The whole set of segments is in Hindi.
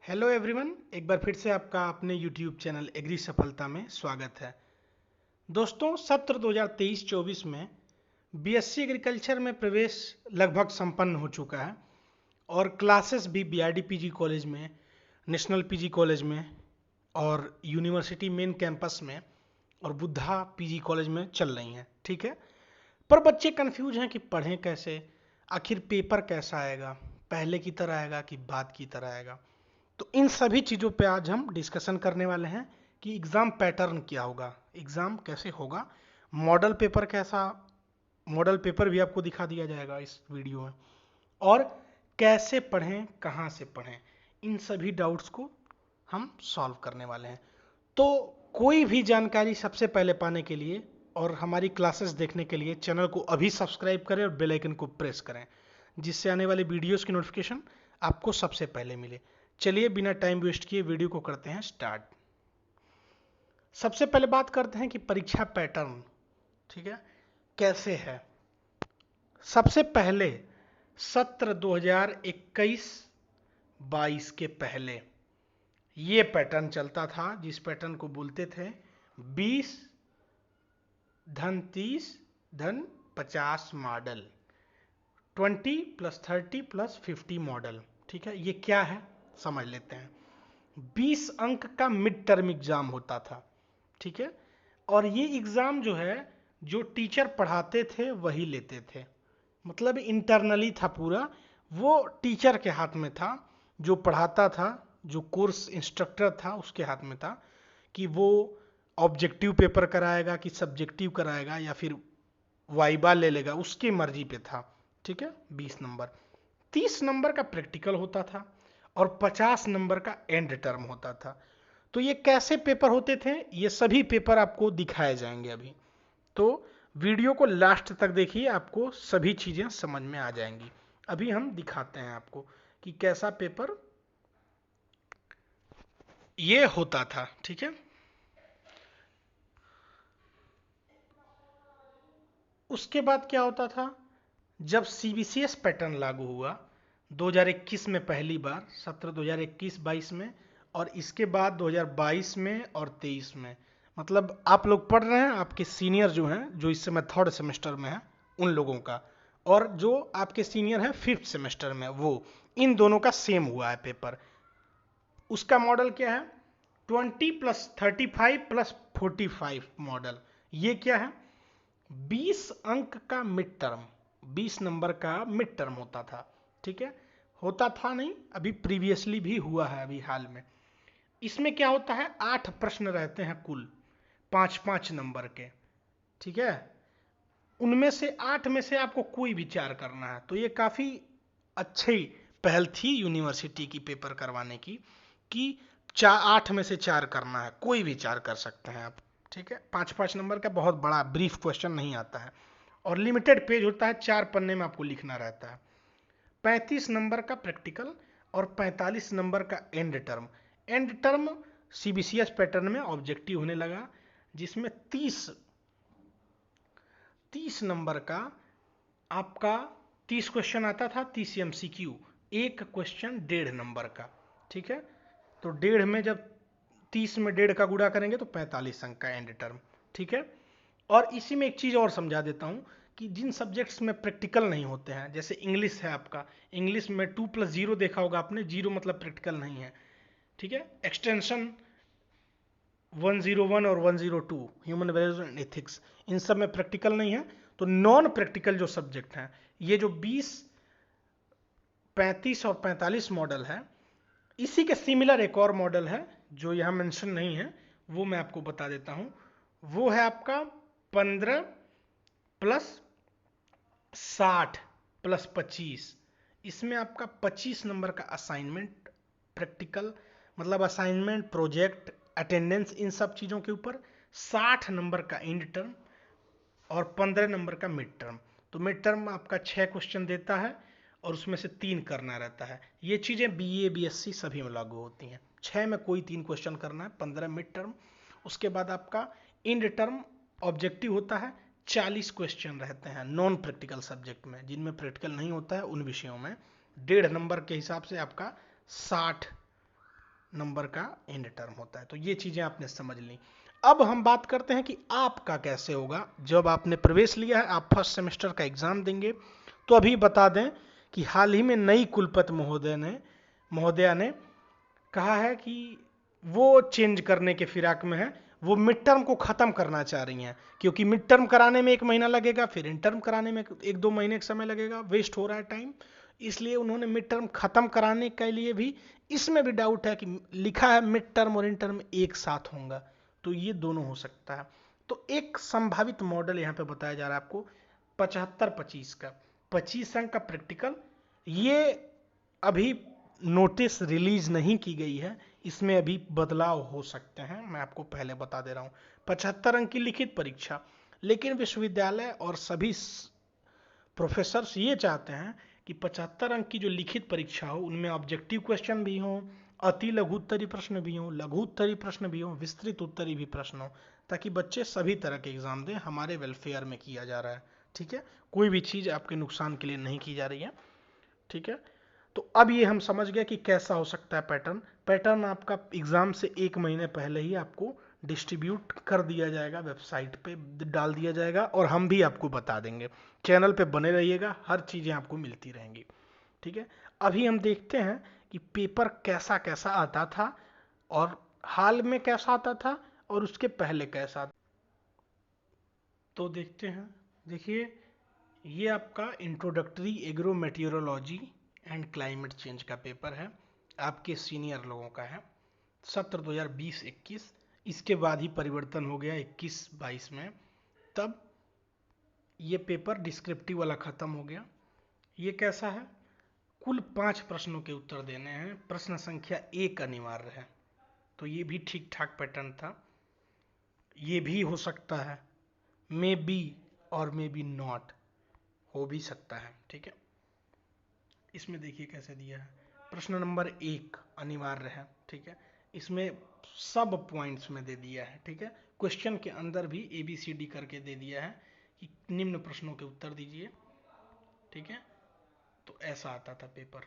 हेलो एवरीवन, एक बार फिर से आपका अपने यूट्यूब चैनल एग्री सफलता में स्वागत है। दोस्तों, सत्र 2023-24 में बीएससी एग्रीकल्चर में प्रवेश लगभग संपन्न हो चुका है और क्लासेस भी बीआरडी पीजी कॉलेज में, नेशनल पीजी कॉलेज में और यूनिवर्सिटी मेन कैंपस में और बुद्धा पीजी कॉलेज में चल रही हैं। ठीक है, पर बच्चे कंफ्यूज हैं कि पढ़ें कैसे, आखिर पेपर कैसा आएगा, पहले की तरह आएगा कि बाद की तरह आएगा। तो इन सभी चीज़ों पे आज हम डिस्कशन करने वाले हैं कि एग्ज़ाम पैटर्न क्या होगा, एग्ज़ाम कैसे होगा, मॉडल पेपर कैसा, मॉडल पेपर भी आपको दिखा दिया जाएगा इस वीडियो में, और कैसे पढ़ें, कहाँ से पढ़ें, इन सभी डाउट्स को हम सॉल्व करने वाले हैं। तो कोई भी जानकारी सबसे पहले पाने के लिए और हमारी क्लासेस देखने के लिए चैनल को अभी सब्सक्राइब करें और बेल आइकन को प्रेस करें, जिससे आने वाले वीडियोस की नोटिफिकेशन आपको सबसे पहले मिले। चलिए बिना टाइम वेस्ट किए वीडियो को करते हैं स्टार्ट। सबसे पहले बात करते हैं कि परीक्षा पैटर्न, ठीक है, कैसे है। सबसे पहले सत्र 2021-22 के पहले ये पैटर्न चलता था, जिस पैटर्न को बोलते थे 20 धन 30 धन 50 मॉडल, 20 + 30 + 50 मॉडल। ठीक है, ये क्या है समझ लेते हैं। 20 अंक का मिड टर्म एग्जाम होता था, ठीक है, और ये एग्जाम जो है, जो टीचर पढ़ाते थे वही लेते थे, मतलब इंटरनली था पूरा, वो टीचर के हाथ में था, जो पढ़ाता था, जो कोर्स इंस्ट्रक्टर था उसके हाथ में था कि वो ऑब्जेक्टिव पेपर कराएगा कि सब्जेक्टिव कराएगा या फिर वाइबा ले लेगा, उसकी मर्जी पे था। ठीक है, 20 नंबर, 30 नंबर का प्रैक्टिकल होता था और 50 नंबर का एंड टर्म होता था। तो ये कैसे पेपर होते थे, ये सभी पेपर आपको दिखाए जाएंगे अभी, तो वीडियो को लास्ट तक देखिए, आपको सभी चीजें समझ में आ जाएंगी। अभी हम दिखाते हैं आपको कि कैसा पेपर ये होता था। ठीक है, उसके बाद क्या होता था, जब सीबीसीएस पैटर्न लागू हुआ 2021 में पहली बार, सत्र 2021-22 में, और इसके बाद 2022 में और 23 में, मतलब आप लोग पढ़ रहे हैं, आपके सीनियर जो हैं, जो इस समय थर्ड सेमेस्टर में हैं, उन लोगों का, और जो आपके सीनियर हैं फिफ्थ सेमेस्टर में, वो इन दोनों का सेम हुआ है पेपर। उसका मॉडल क्या है, 20 + 35 + 45 मॉडल। ये क्या है, 20 अंक का मिड टर्म, 20 नंबर का मिड टर्म होता था। ठीक है, होता था नहीं, अभी प्रीवियसली भी हुआ है अभी हाल में। इसमें क्या होता है, 8 प्रश्न रहते हैं कुल, 5-5 नंबर के। ठीक है, उनमें से 8 में से आपको कोई विचार करना है, तो ये काफ़ी अच्छी पहल थी यूनिवर्सिटी की पेपर करवाने की, कि 8 में से 4 करना है, कोई विचार कर सकते हैं आप। ठीक है, 5-5 नंबर का बहुत बड़ा ब्रीफ क्वेश्चन नहीं आता है और लिमिटेड पेज होता है, 4 पन्ने में आपको लिखना रहता है। 35 नंबर का प्रैक्टिकल और 45 नंबर का and term. And term CBCS pattern में ऑब्जेक्टिव होने लगा, जिसमें 30 नंबर का आपका 30 क्वेश्चन आता था, 30 एमसीक्यू, एक क्वेश्चन 1.5 नंबर का। ठीक है, तो 1.5 में जब 30 में 1.5 का गुणा करेंगे तो 45 अंक का एंड टर्म। ठीक है, और इसी में एक चीज़ और समझा देता हूँ कि जिन सब्जेक्ट्स में प्रैक्टिकल नहीं होते हैं, जैसे इंग्लिश है आपका, इंग्लिश में 2 + 0 देखा होगा आपने, 0 मतलब प्रैक्टिकल नहीं है। ठीक है, एक्सटेंशन 101 और 102, ह्यूमन वैल्यूज एंड एथिक्स, इन सब में प्रैक्टिकल नहीं है। तो नॉन प्रैक्टिकल जो सब्जेक्ट हैं, ये जो 20, 35 और 45 मॉडल है, इसी के सिमिलर एक और मॉडल है जो यहाँ मेंशन नहीं है, वो मैं आपको बता देता हूँ। वो है आपका 15 + 60 + 25। इसमें आपका 25 नंबर का असाइनमेंट, प्रैक्टिकल मतलब असाइनमेंट, प्रोजेक्ट, अटेंडेंस, इन सब चीज़ों के ऊपर, 60 नंबर का एंड टर्म और 15 नंबर का मिड टर्म। तो मिड टर्म आपका 6 क्वेश्चन देता है और उसमें से 3 करना रहता है। ये चीज़ें बीए बीएससी सभी में लागू होती हैं, 6 में कोई 3 क्वेश्चन करना है, 15 मिड टर्म। उसके बाद आपका एंड टर्म ऑब्जेक्टिव होता है, 40 क्वेश्चन रहते हैं नॉन प्रैक्टिकल सब्जेक्ट में, जिनमें प्रैक्टिकल नहीं होता है उन विषयों में, 1.5 नंबर के हिसाब से आपका 60 नंबर का एंड टर्म होता है। तो ये चीजें आपने समझ ली। अब हम बात करते हैं कि आपका कैसे होगा। जब आपने प्रवेश लिया है, आप फर्स्ट सेमेस्टर का एग्जाम देंगे, तो अभी बता दें कि हाल ही में नई कुलपति महोदया ने कहा है कि वो चेंज करने के फिराक में है। वो मिड टर्म को खत्म करना चाह रही हैं, क्योंकि मिड टर्म कराने में 1 महीना लगेगा, फिर इंटर्म कराने में 1-2 महीने का समय लगेगा, वेस्ट हो रहा है टाइम। इसलिए उन्होंने मिड टर्म खत्म कराने के लिए भी, इसमें भी डाउट है कि लिखा है मिड टर्म और इंटर्म एक साथ होगा, तो ये दोनों हो सकता है। तो एक संभावित मॉडल यहाँ पे बताया जा रहा है आपको 75-25 का, 25 अंक का प्रैक्टिकल। ये अभी नोटिस रिलीज नहीं की गई है, इसमें अभी बदलाव हो सकते हैं, मैं आपको पहले बता दे रहा हूं। 75 अंक की लिखित परीक्षा, लेकिन विश्वविद्यालय और सभी प्रोफेसर्स ये चाहते हैं कि 75 अंक की जो लिखित परीक्षा हो उनमें ऑब्जेक्टिव क्वेश्चन भी हो, अति लघु उत्तरी प्रश्न भी हो, लघु उत्तरी प्रश्न भी हो, विस्तृत उत्तरी भी प्रश्न हो, ताकि बच्चे सभी तरह के एग्जाम दें। हमारे वेलफेयर में किया जा रहा है, ठीक है, कोई भी चीज आपके नुकसान के लिए नहीं की जा रही है, ठीक है। तो अब ये हम समझ गए कि कैसा हो सकता है पैटर्न। पैटर्न आपका एग्जाम से 1 महीने पहले ही आपको डिस्ट्रीब्यूट कर दिया जाएगा, वेबसाइट पे डाल दिया जाएगा, और हम भी आपको बता देंगे। चैनल पे बने रहिएगा, हर चीजें आपको मिलती रहेंगी, ठीक है। अभी हम देखते हैं कि पेपर कैसा कैसा आता था, और हाल में कैसा आता था, और उसके पहले कैसा। तो देखते हैं, देखिए, ये आपका introductory agro meteorology and climate change का पेपर है, आपके सीनियर लोगों का है, सत्र 2020-21। इसके बाद ही परिवर्तन हो गया 21-22 में, तब ये पेपर डिस्क्रिप्टिव वाला खत्म हो गया। ये कैसा है, कुल 5 प्रश्नों के उत्तर देने हैं, प्रश्न संख्या 1 अनिवार्य है। तो ये भी ठीक ठाक पैटर्न था। ये भी हो सकता है, मे बी और मे बी नॉट, हो भी सकता है, ठीक है। इसमें देखिए कैसे दिया है, प्रश्न नंबर 1 अनिवार्य है, ठीक है। इसमें सब पॉइंट्स में दे दिया है, ठीक है। क्वेश्चन के अंदर भी ABCD करके दे दिया है कि निम्न प्रश्नों के उत्तर दीजिए, ठीक है। तो ऐसा आता था पेपर।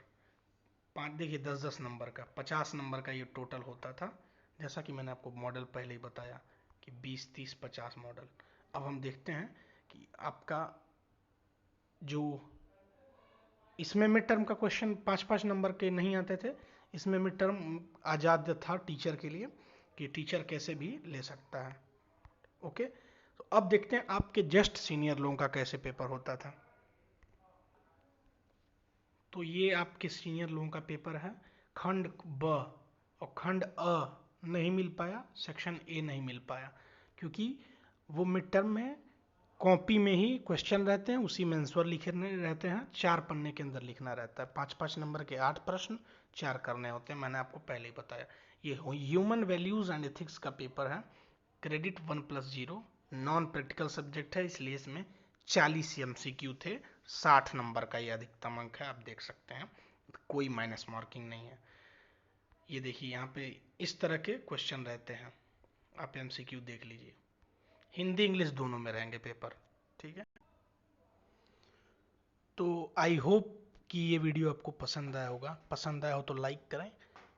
5 देखिए 10-10 नंबर का, 50 नंबर का ये टोटल होता था, जैसा कि मैंने आपको मॉडल पहले ही बताया कि 20-30-50 मॉडल। अब हम देखते हैं कि आपका जो इसमें मिड टर्म का क्वेश्चन 5-5 नंबर के नहीं आते थे, इसमें मिड टर्म आजाद था टीचर के लिए, कि टीचर कैसे भी ले सकता है, ओके। तो अब देखते हैं आपके जस्ट सीनियर लोगों का कैसे पेपर होता था। तो ये आपके सीनियर लोगों का पेपर है। खंड ब और खंड अ नहीं मिल पाया, सेक्शन ए नहीं मिल पाया, क्योंकि वो मिड टर्म में कॉपी में ही क्वेश्चन रहते हैं, उसी में आंसर लिखे रहते हैं, 4 पन्ने के अंदर लिखना रहता है, 5-5 नंबर के 8 प्रश्न, 4 करने होते हैं, मैंने आपको पहले ही बताया। ये ह्यूमन वैल्यूज एंड एथिक्स का पेपर है, क्रेडिट 1+0, नॉन प्रैक्टिकल सब्जेक्ट है, इसलिए इसमें 40 MCQ थे, 60 नंबर का ये अधिकतम अंक है, आप देख सकते हैं, कोई माइनस मार्किंग नहीं है। ये देखिए यहाँ पे इस तरह के क्वेश्चन रहते हैं, आप MCQ देख लीजिए, हिंदी इंग्लिश दोनों में रहेंगे पेपर, ठीक है। तो आई होप कि ये वीडियो आपको पसंद आया होगा, पसंद आया हो तो लाइक करें,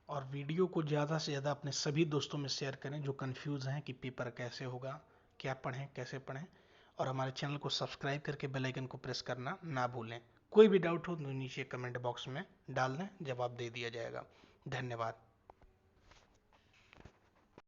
और वीडियो को ज़्यादा से ज़्यादा अपने सभी दोस्तों में शेयर करें जो कंफ्यूज हैं कि पेपर कैसे होगा, क्या पढ़ें, कैसे पढ़ें, और हमारे चैनल को सब्सक्राइब करके बेल आइकन को प्रेस करना ना भूलें। कोई भी डाउट हो तो नीचे कमेंट बॉक्स में डाल दें, जवाब दे दिया जाएगा। धन्यवाद।